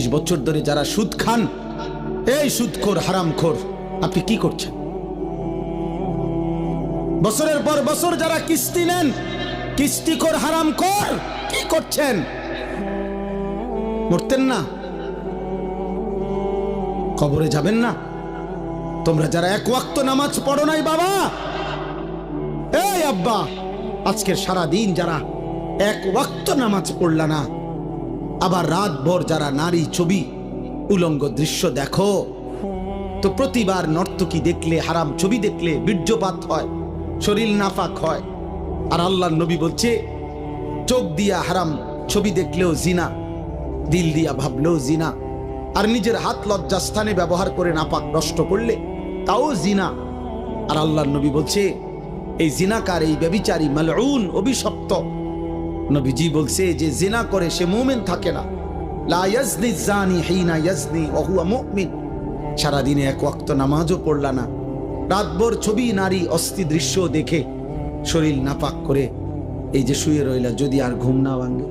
20 বছর ধরে যারা সুদ খান, এই সুদখোর হারামখোর, আপনি কি করছেন? বছরের পর বছর যারা কিস্তি নেন, কিস্তিখোর হারামখোর, কি করছেন? মরতেন না? কবরে যাবেন না? তোমরা যারা এক ওয়াক্ত নামাজ পড়ো নাই বাবা, এই আব্বা, আজকের সারা দিন যারা এক ওয়াক্ত নামাজ পড়লা না, আবার রাত ভর যারা নারী ছবি উলঙ্গ দৃশ্য দেখো, তো প্রতিবার নর্তকী দেখলে, হারাম ছবি দেখলে বীর্যপাত হয়, শরীর নাফাক হয়। আর আল্লাহর নবী বলছে, চোখ দিয়া হারাম ছবি দেখলেও জিনা, দিল দিয়া ভাবলেও জিনা, আর নিজের হাত লজ্জাস্থানে ব্যবহার করে নাপাক নষ্ট করলে তাও জিনা। আর আল্লাহর নবী বলছে, এই জিনাকার, এই ব্যভিচারী, মালউন, অভিশপ্ত। নবীজি বলছে যে জিনা করে সে মুমিন থাকে না। লা ইয়াজনি জানি হিনা ইয়াজনি ওয়া হুয়া মুমিন। সারাদিনে এক ওয়াক্ত নামাজও পড়লা না, রাতভর ছবি, নারী, অস্থি দৃশ্য দেখে শরীর নাপাক করে এই যে শুয়ে রইলা, যদি আর ঘুম না ভাঙে,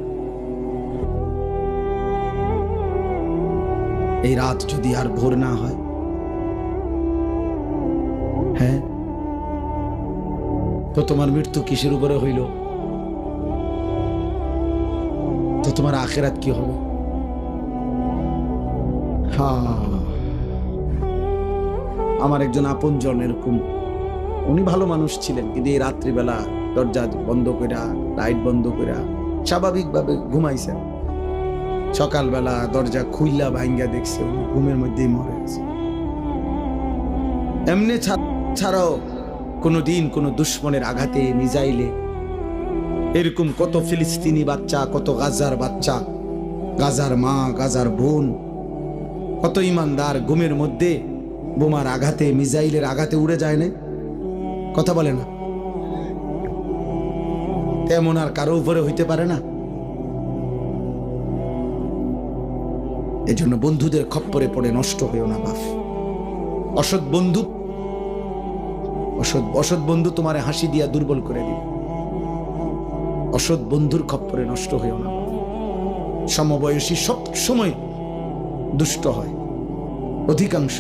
এই রাত যদি আর ভোর না হয়, হ্যাঁ, তো তোমার মৃত্যু কিসের উপরে হইল? তো তোমার আখিরাত কি হবে? আমার একজন আপনজন এরকম, উনি ভালো মানুষ ছিলেন, কিন্তু এই রাত্রিবেলা দরজা বন্ধ কইরা, লাইট বন্ধ কইরা স্বাভাবিকভাবে ঘুমাইছেন। সকালবেলা দরজা খুইলা ভাঙ্গা দেখছে উনি ঘুমের মধ্যেই মরে গেছে। এমনি ছাড়াও কোনোদিন কোনো দুশ্মনের আঘাতে, মিজাইলে, এরকম কত ফিলিস্তিনি বাচ্চা, কত গাজার বাচ্চা, গাজার মা, গাজার বোন, কত ইমানদার ঘুমের মধ্যে বোমার আঘাতে, মিজাইলের আঘাতে উড়ে যায় না? কথা বলে না? তেমন আর কারো উপরে হইতে পারে না। এজন্য বন্ধুদের খপ্পরে পড়ে নষ্ট হইও না বাপ। অসৎ বন্ধু, অসৎ বন্ধু তোমারে হাসি দিয়া দুর্বল করে দিবে। অসৎ বন্ধুর খপ্পরে নষ্ট হইও না। সমবয়সী সব সময় দুষ্ট হয়, অধিকাংশ।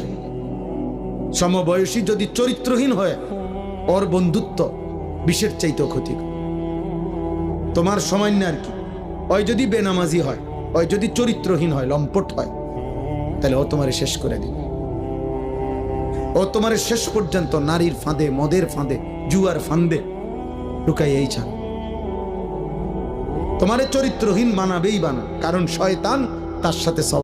সমবয়সী যদি চরিত্রহীন হয়, ওর বন্ধুত্ব বিষের চাইতেও ক্ষতিকর। তোমার সামান্য আর কি, ওই যদি বেনামাজি হয়, ওই যদি চরিত্রহীন হয়, লম্পট হয়, তাহলে ও তোমারে শেষ করে দিবে। ও তোমার শেষ পর্যন্ত নারীর ফাঁদে, মদের ফাঁদে, জুয়ার ফাঁদে ঢুকাই এই ছাড়। তোমারে চরিত্রহীন বানাবেই বানা, কারণ শয়তান তার সাথে